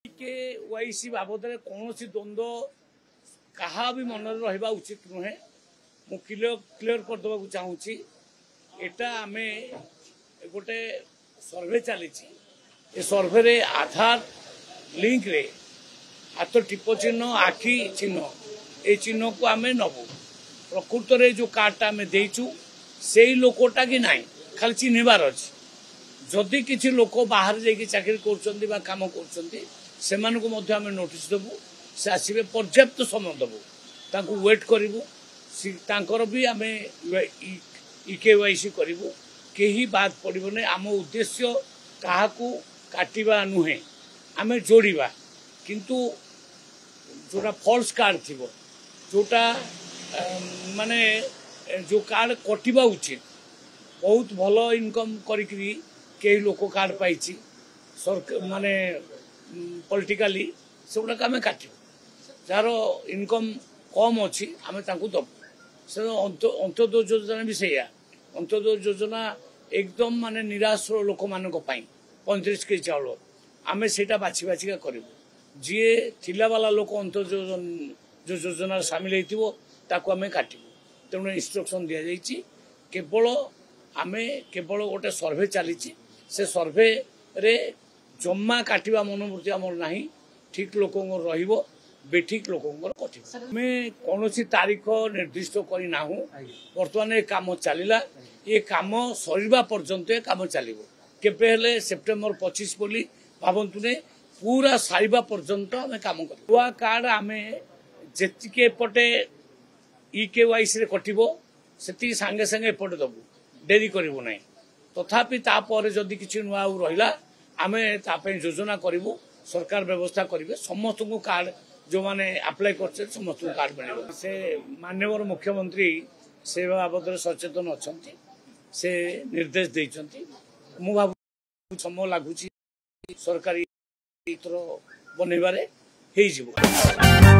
KYC बाबद कौन द्वंद्व क्या भी मन रहा उचित नुहे मु क्लियर करदे चाहूँगी एटा आम गोटे सर्वे चली सर्वे रे आधार लिंक रे हाथ टिप चिन्ह आखि चिन्ह ए चिन्ह को आम नबू प्रकृत रे जो कार्डटा आम देचु से लोकटा कि ना खाली चिन्हबार अच्छे जदि किसी लोक बाहर जाकि चाकरी कर काम कर नोटिस देवु से आसवे पर्याप्त समय देवु वेट करूँ भी आम इकेवाईसी करूँ कहीं बाद पड़े आम उद्देश्य क्या काटिबा नुहे आम जोड़वा किंतु जोटा फॉल्स कार्ड थी जोटा माने जो कार्ड कटिबा उचित बहुत भल इनकम करी कई लोक कार्ड पाई सरकार माने पॉलिटिकली से गुड़ाक आम काटू जार इनकम कम अच्छी आम दबू से अंत्योदय योजना भी सैया अंत्योदय योजना एकदम माने निराश लोक मान 35 केजी चाउल आम से बाछी बाछिका करूँ जी थिला वाला लोक अंत्योदय जो योजना सामिल होता आम काटू तेणु इंस्ट्रक्शन दि जाइए केवल आम केवल गोटे सर्वे चली से सर्वे रे जमा काटिबा मनोवृत्ति आमर ना ठीक लोक बेठिक लोक कटिब आम कौन तारीख निर्दिष्ट करना बर्तमान ये कम चलला ये कम सरीबा पर्यंत ये कम चलो केले सेप्टेम्बर 25 बोली भावतु ने पूरा सारिबा पर्यंत आम कम कर नुआ कार्ड आम जी एपटे इकेवाईसी कटिबो से सांगे सांगे एपटे दबू डेरी करूँ ना तथापि तापर जदि किसी नुआ रहा आम योजना करूँ सरकार व्यवस्था करेंगे समस्त को कार्ड जो मैंने अप्लाई कर समस्त कार्ड मिले से माननीय मुख्यमंत्री से बाबद सचेतन अच्छा से निर्देश देते मु भाव समय लगुच सरकारी बनइबारे हो।